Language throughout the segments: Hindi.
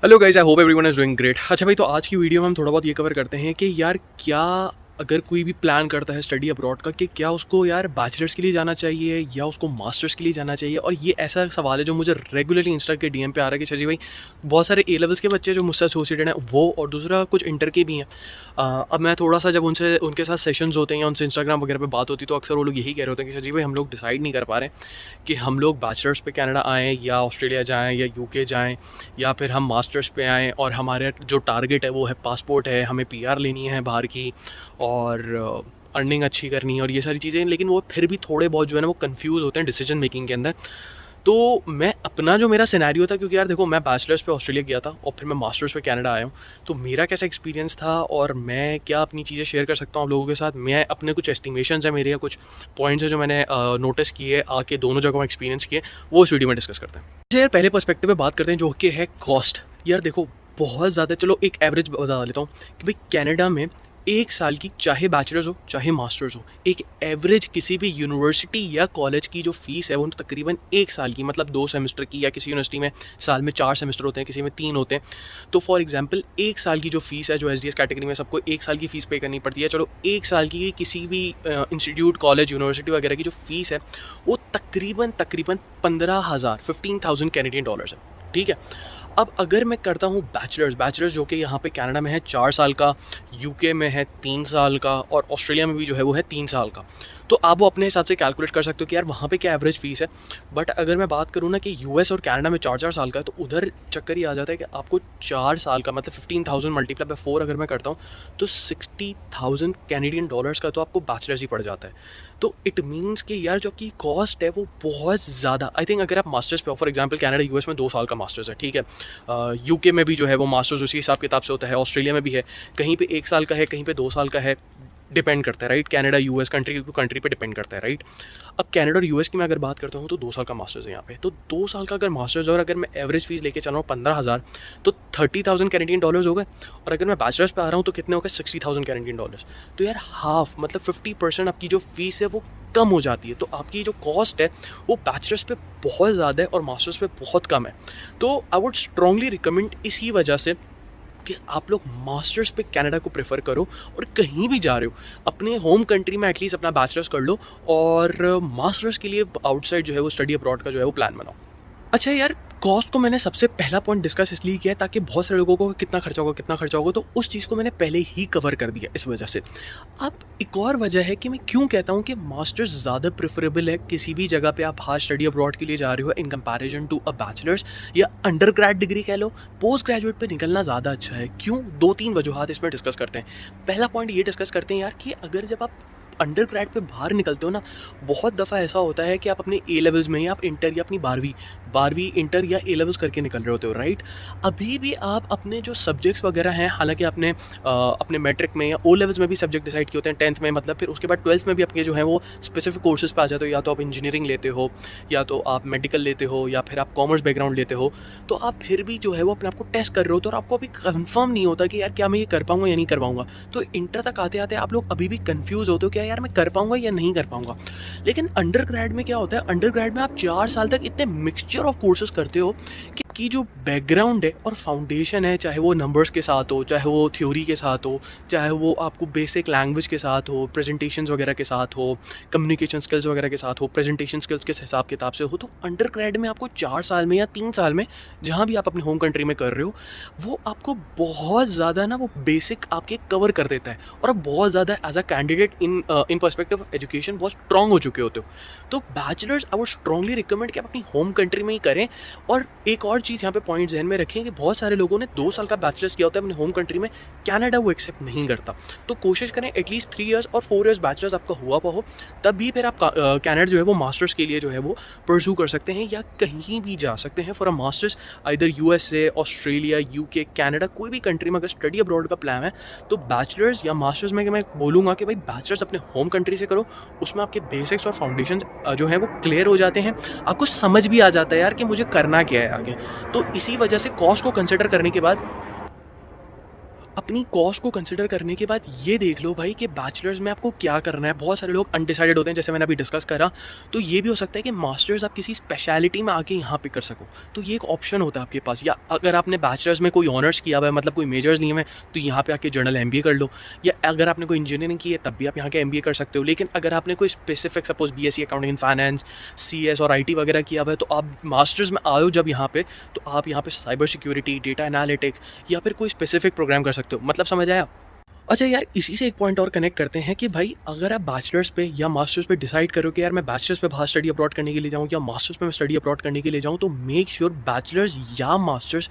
Hello guys, I hope everyone is doing great. अच्छा भाई, तो आज की वीडियो में हम थोड़ा बहुत ये कवर करते हैं कि यार क्या अगर कोई भी प्लान करता है स्टडी अब्रॉड का कि क्या उसको यार बैचलर्स के लिए जाना चाहिए या उसको मास्टर्स के लिए जाना चाहिए। और ये ऐसा सवाल है जो मुझे रेगुलरली इंस्टा के डीएम पे आ रहा है कि शजी भाई बहुत सारे ए लेवल्स के बच्चे जो मुझसे एसोसिएटेड हैं वो, और दूसरा कुछ इंटर के भी हैं। अब मैं थोड़ा सा जब उनके साथ सेशंस होते हैं या उनसे इंस्टाग्राम वगैरह पे बात होती है तो अक्सर वो लोग यही कह रहे होते हैं कि शजी भाई हम लोग डिसाइड नहीं कर पा रहे कि हम लोग बैचलर्स पे कनाडा आएँ या ऑस्ट्रेलिया जाएँ या यूके जाएँ या फिर हम मास्टर्स पे आएँ। और हमारे जो टारगेट है वो है पासपोर्ट है, हमें पीआर लेनी है बाहर की और अर्निंग अच्छी करनी है और ये सारी चीज़ें। लेकिन वो फिर भी थोड़े बहुत जो है ना वो कंफ्यूज होते हैं डिसीजन मेकिंग के अंदर। तो मैं अपना जो मेरा सिनेरियो था, क्योंकि यार देखो मैं बैचलर्स पे ऑस्ट्रेलिया गया था और फिर मैं मास्टर्स पे कनाडा आया हूँ, तो मेरा कैसा एक्सपीरियंस था और मैं क्या अपनी चीज़ें शेयर कर सकता हूँ आप लोगों के साथ। मैं अपने कुछ एस्टिमेशंस है मेरे या कुछ पॉइंट्स है जो मैंने नोटिस किए आके दोनों जगहों में एक्सपीरियंस किए, वो इस वीडियो में डिस्कस करते हैं। अच्छा यार, पहले पर्सपेक्टिव में बात करते हैं जो कि है कॉस्ट। यार देखो बहुत ज़्यादा, चलो एक एवरेज बता लेता हूँ कि भाई कनाडा में एक साल की चाहे बैचलर्स हो चाहे मास्टर्स हो, एक एवरेज किसी भी यूनिवर्सिटी या कॉलेज की जो फीस है वो तकरीबन एक साल की, मतलब 2 सेमेस्टर की, या किसी यूनिवर्सिटी में साल में 4 सेमेस्टर होते हैं, किसी में 3 होते हैं। तो फॉर एग्जांपल एक साल की जो फीस है, जो एसडीएस कैटेगरी में सबको एक साल की फ़ीस पे करनी पड़ती है, चलो एक साल की किसी भी इंस्टीट्यूट कॉलेज यूनिवर्सिटी वगैरह की जो फ़ीस है वो तकरीबन 15,000 कैनेडियन डॉलर्स है। ठीक है। अब अगर मैं करता हूँ बैचलर्स जो कि यहाँ पे कनाडा में है 4 साल का, यूके में है 3 साल का और ऑस्ट्रेलिया में भी जो है वो है 3 साल का, तो आप वो अपने हिसाब से कैलकुलेट कर सकते हो कि यार वहाँ पे क्या एवरेज फ़ीस है। बट अगर मैं बात करूँ ना कि यूएस और कनाडा में 4-4 साल का है, तो उधर चक्कर ही आ जाता है कि आपको 4 साल का मतलब 15,000 मल्टीप्लाई बाय 4 अगर मैं करता हूँ तो 60,000 कैनेडियन डॉलर्स का तो आपको बैचलर्स ही पड़ जाता है। तो इट मीन्स कि यार जो आपकी कॉस्ट है वो बहुत ज़्यादा, आई थिंक अगर आप मास्टर्स पे हो, फॉर एग्जांपल कनाडा यूएस में 2 साल का मास्टर्स है, ठीक है। यूके में भी जो है वो मास्टर्स उसी हिसाब किताब से होता है, ऑस्ट्रेलिया में भी है, कहीं पे 1 साल का है कहीं पे 2 साल का है, डिपेंड करता है right. Canada US country to country पे डिपेंड करता है राइट। अब कनाडा और यूएस की मैं अगर बात करता हूँ तो 2 साल का मास्टर्स है यहाँ पे, तो 2 साल का अगर मास्टर्स और अगर मैं एवरेज फीस लेके चल रहा हूँ 15,000, तो 30,000 कैनेडियन डॉलर्स हो गए। और अगर मैं बैचलर्स पे आ रहा हूँ तो कितने हो गए 60,000 कैनेडियन डॉलर्स। तो यार हाफ मतलब 50% आपकी जो फीस है वो कम हो जाती है। तो आपकी जो कॉस्ट है वो बैचलर्स पे बहुत ज़्यादा है और मास्टर्स पे बहुत कम है। तो आई वुड स्ट्रांगली रिकमेंड इसी वजह से कि आप लोग मास्टर्स पे कनाडा को प्रेफर करो, और कहीं भी जा रहे हो अपने होम कंट्री में एटलीस्ट अपना बैचलर्स कर लो और मास्टर्स के लिए आउटसाइड जो है वो स्टडी अब्रॉड का जो है वो प्लान बनाओ। अच्छा यार, कॉस्ट को मैंने सबसे पहला पॉइंट डिस्कस इसलिए किया है ताकि बहुत सारे लोगों को कितना खर्चा होगा तो उस चीज़ को मैंने पहले ही कवर कर दिया इस वजह से। अब एक और वजह है कि मैं क्यों कहता हूँ कि मास्टर्स ज़्यादा प्रेफरेबल है किसी भी जगह पे आप हायर स्टडी अब्रॉड के लिए जा रहे हो in comparison to a bachelors या अंडर ग्रेड डिग्री कह लो। पोस्ट ग्रेजुएट पे निकलना ज़्यादा अच्छा है। क्यों? 2-3 वजूहात इसमें डिस्कस करते हैं। पहला पॉइंट ये डिस्कस करते हैं यार कि अगर जब आप अंडर ग्रेड पे बाहर निकलते हो ना, बहुत दफ़ा ऐसा होता है कि आप अपने ए लेवल्स में या आप इंटर या अपनी 12वीं इंटर या ए लेवल्स करके निकल रहे होते हो राइट। अभी भी आप अपने जो सब्जेक्ट्स वगैरह हैं, हालांकि आपने अपने मैट्रिक में या ओ लेवल्स में भी सब्जेक्ट डिसाइड किए होते हैं 10th में, मतलब फिर उसके बाद 12th में भी आपके जो है वो स्पेसिफिक कोर्सेज पे आ जाते हो, या तो आप इंजीनियरिंग लेते हो या तो आप मेडिकल लेते हो या फिर आप कॉमर्स बैकग्राउंड लेते हो। तो आप फिर भी जो है वो अपने आप को टेस्ट कर रहे हो तो आपको अभी कन्फर्म नहीं होता कि यार क्या मैं ये कर पाऊँगा या नहीं कर पाऊँगा। तो इंटर तक आते आते आप लोग अभी भी कन्फ्यूज़ होते हो क्या यार मैं कर पाऊँगा या नहीं कर पाऊँगा। लेकिन अंडर ग्रेड में क्या होता है, अंडर ग्रेड में आप 4 साल तक इतने मिक्सचर ऑफ कोर्सेज करते हो कि जो बैकग्राउंड है और फाउंडेशन है, चाहे वो नंबर्स के साथ हो, चाहे वो थ्योरी के साथ हो, चाहे वो आपको बेसिक लैंग्वेज के साथ हो, प्रेजेंटेशंस वगैरह के साथ हो, कम्युनिकेशन स्किल्स वगैरह के साथ हो, प्रेजेंटेशन स्किल्स के हिसाब किताब से हो, तो अंडर ग्रेड में आपको 4 साल में या 3 साल में जहाँ भी आप अपने होम कंट्री में कर रहे हो वो आपको बहुत ज़्यादा ना वो बेसिक आपके कवर कर देता है और आप बहुत ज़्यादा as a candidate in perspective of education बहुत स्ट्रॉन्ग हो चुके होते हो। तो bachelors I would strongly recommend कि आप अपनी होम कंट्री में ही करें। और एक और चीज़ यहाँ पे पॉइंट जहन में रखें कि बहुत सारे लोगों ने 2 साल का बैचलर्स किया होता है अपने होम कंट्री में, कनाडा वो एक्सेप्ट नहीं करता। तो कोशिश करें एटलीस्ट 3 ईयर्स और 4 ईयर्स बैचलर्स आपका हुआ हो, तभी फिर आप कनाडा जो है वो मास्टर्स के लिए जो है वो परस्यू कर सकते हैं या कहीं भी जा सकते हैं for a masters, either USA, Australia, UK, Canada, कोई भी कंट्री में अगर स्टडी अब्रॉड का प्लान है तो बैचलर्स या मास्टर्स में मैं बोलूँगा कि भाई बैचलर्स अपने होम कंट्री से करो, उसमें आपके बेसिक्स और फाउंडेशन जो है वो क्लियर हो जाते हैं, आपको समझ भी आ जाता है यार कि मुझे करना क्या है आगे। तो इसी वजह से कॉस्ट को कंसिडर करने के बाद अपनी कॉस्ट को कंसिडर करने के बाद ये देख लो भाई कि बैचलर्स में आपको क्या करना है। बहुत सारे लोग अनडिसाइडेड होते हैं, जैसे मैंने अभी डिस्कस करा। तो ये भी हो सकता है कि मास्टर्स आप किसी स्पेशलिटी में आके यहाँ पे कर सको, तो ये एक ऑप्शन होता है आपके पास। या अगर आपने बैचलर्स में कोई ऑनर्स किया हुआ है, मतलब कोई मेजर्स लिए हुए हैं, तो यहाँ पे आके जनरल MBA कर लो। या अगर आपने कोई इंजीनियरिंग की है तब भी आप यहाँ के MBA कर सकते हो। लेकिन अगर आपने कोई specific suppose BSc accounting and finance, CS और IT वगैरह किया हुआ है, तो आप मास्टर्स में आए हो जब यहाँ पे, तो आप यहाँ पे साइबर सिक्योरिटी, डेटा एनालिटिक्स या फिर कोई स्पेसिफिक प्रोग्राम कर सकते हो। मतलब समझ आया? अच्छा यार, इसी से एक पॉइंट और कनेक्ट करते हैं कि भाई अगर आप बैचलर्स पे या मास्टर्स पे डिसाइड करो कि यार मैं बैचलर्स पे बाहर स्टडी अब्रॉड करने के लिए जाऊँ या मास्टर्स पे मैं स्टडी अब्रॉड करने के लिए जाऊँ, तो मेक श्योर बैचलर्स या मास्टर्स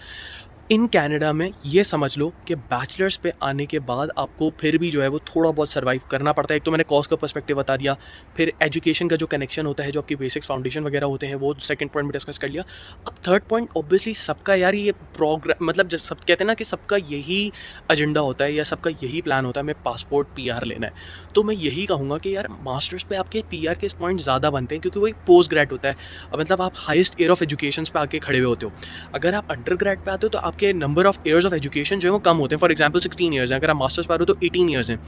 इन कनाडा में ये समझ लो कि बैचलर्स पे आने के बाद आपको फिर भी जो है वो थोड़ा बहुत सर्वाइव करना पड़ता है। एक तो मैंने कॉस्ट का पर्सपेक्टिव बता दिया, फिर एजुकेशन का जो कनेक्शन होता है, जो आपकी बेसिक्स फाउंडेशन वगैरह होते हैं, वो सेकंड पॉइंट में डिस्कस कर लिया। अब थर्ड पॉइंट, ऑब्वियसली सबका यार ये प्रोग्राम, मतलब जब सब कहते हैं ना कि सबका यही एजेंडा होता है या सबका यही प्लान होता है, मैं पासपोर्ट PR लेना है। तो मैं यही कहूँगा कि यार मास्टर्स पे आपके PR के पॉइंट ज़्यादा बनते हैं, क्योंकि वो एक पोस्ट ग्रेड होता है। मतलब आप हाईएस्ट ईयर ऑफ एजुकेशन पे आके खड़े हुए होते हो। अगर आप अंडर ग्रेड पे आते हो तो आपके number of years of education जो है वो कम होते हैं। फॉर एग्जांपल 16 ईयर्स हैं, अगर आप मास्टर्स पा रहे हो तो 18 ईयर्स हैं।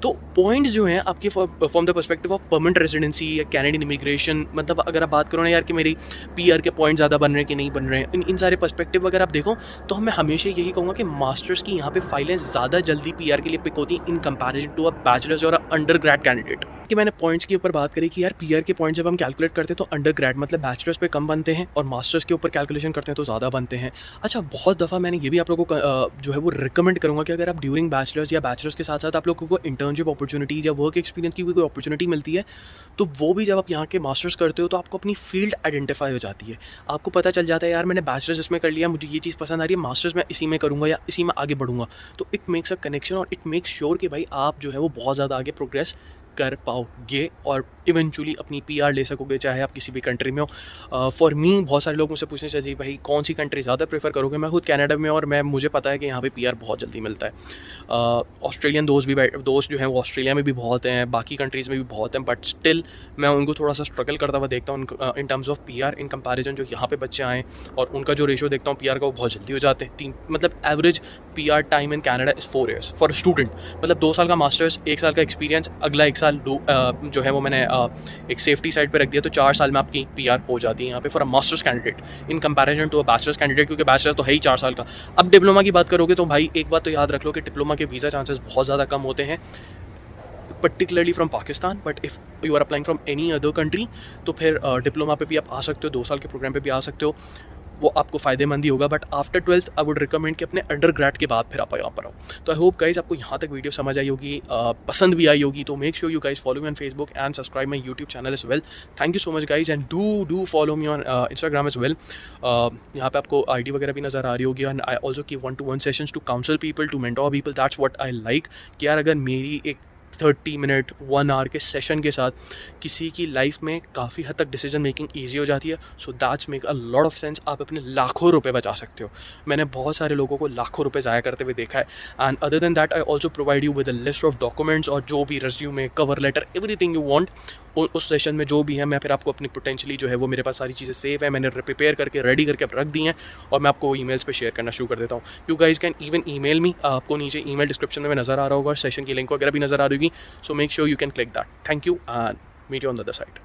तो पॉइंट्स जो हैं आपके from the perspective of permanent residency या कैनेडियन इमिग्रेशन, मतलब अगर आप बात करो ना यार कि मेरी PR के पॉइंट ज़्यादा बन रहे हैं कि नहीं बन रहे हैं, इन सारे पर्सपेक्टिव अगर आप देखो, तो मैं हमेशा यही कहूँगा कि मास्टर्स की यहाँ पे फाइलें ज़्यादा जल्दी PR के लिए पिक होती हैं in comparison to a bachelors और अंडर ग्रेड कैंडिडेट। कि मैंने पॉइंट्स के ऊपर बात करी कि यार PR के पॉइंट जब हम कैलकुलेट करते हैं तो अंडर ग्रेड मतलब बैचलर्स पे कम बनते हैं, और मास्टर्स के ऊपर कैलकुलेशन करते हैं तो ज़्यादा बनते हैं। अच्छा, बहुत दफ़ा मैंने ये भी आप लोगों को जो है वो रिकमेंड करूँगा कि अगर आप ड्यूरिंग बैचलर्स या बैचलर्स के साथ साथ आप लोगों को इंटर्नशिप अपॉर्चुनिटीज़ या वर्क एक्सपीरियंस की भी कोई अपॉर्चुनिटी मिलती है, तो वो भी जब आप यहाँ के मास्टर्स करते हो तो आपको अपनी फील्ड आइडेंटिफाई हो जाती है। आपको पता चल जाता है यार मैंने बैचलर्स इसमें कर लिया, मुझे ये चीज़ पसंद आ रही है, मास्टर्स में इसी में करूँगा या इसी में आगे बढ़ूँगा। तो इट मेक्स अ कनेक्शन और इट मेक्स श्योर कि भाई आप जो है वो बहुत ज़्यादा आगे प्रोग्रेस कर पाओगे और इवेंचुअली अपनी PR ले सकोगे, चाहे आप किसी भी कंट्री में हो। फॉर मी, बहुत सारे लोग मुझसे पूछने चाहिए भाई कौन सी कंट्री ज़्यादा प्रेफर करोगे। मैं खुद कनाडा में, और मुझे पता है कि यहाँ पे PR बहुत जल्दी मिलता है। ऑस्ट्रेलियन दोस्त जो हैं वो ऑस्ट्रेलिया में भी बहुत हैं, बाकी कंट्रीज़ में भी बहुत हैं, बट स्टिल मैं उनको थोड़ा सा स्ट्रगल करता हुआ देखता हूँ in terms of PR in comparison जो यहाँ पे बच्चे आएँ, और उनका जो रेशो देखता हूँ PR का, वो बहुत जल्दी हो जाते हैं। मतलब average PR time in Canada is 4 years for student. मतलब 2 साल का मास्टर्स, 1 साल का एक्सपीरियंस, अगला 1 साल जो है वो मैंने एक सेफ्टी साइड पे रख दिया, तो 4 साल में आपकी PR हो जाती है यहाँ पे for a masters candidate in comparison to a bachelors candidate, क्योंकि बैचलर्स तो है ही 4 साल का। अब डिप्लोमा की बात करोगे तो भाई एक बात तो याद रख लो कि डिप्लोमा के वीज़ा चांसेस बहुत ज़्यादा कम होते हैं, particularly from Pakistan. But if you are applying from any other country, तो फिर डिप्लोमा पे भी आप आ सकते हो, 2 साल के प्रोग्राम पे भी आ सकते हो, वो आपको फ़ायदेमंद ही होगा। But after 12th I would recommend कि अपने अंडर ग्रेड के बाद फिर आप यहाँ पर आओ। तो आई होप गाइज आपको यहाँ तक वीडियो समझ आई होगी, पसंद भी आई होगी। तो make sure you guys follow me on Facebook and subscribe my YouTube channel as well. Thank you so much guys, and do follow me on Instagram as well. यहाँ पे आपको ID वगैरह भी नज़र आ रही होगी। And I also keep 1-to-1 sessions to counsel people, to mentor people. That's what I like, कि यार अगर मेरी एक 30 मिनट 1 आवर के सेशन के साथ किसी की लाइफ में काफ़ी हद तक डिसीजन मेकिंग ईजी हो जाती है, so that's make a lot of sense. आप अपने लाखों रुपए बचा सकते हो। मैंने बहुत सारे लोगों को लाखों रुपए ज़ाया करते हुए देखा है। And other than that I also provide you with a list of documents, और जो भी resume, cover letter, everything you want उस सेशन में जो भी है, मैं फिर आपको अपनी पोटेंशियली जो है वो मेरे पास सारी चीज़ें सेव है, मैंने प्रिपेयर करके रेडी करके रख दी हैं, और मैं आपको ईमेल्स पे शेयर करना शुरू कर देता हूँ। You guys can even email me, आपको नीचे ईमेल डिस्क्रिप्शन में नज़र आ रहा होगा, सेशन की लिंक वगैरह भी नज़र आ रही होगी। So make sure you can click that. Thank you and meet you on the other side.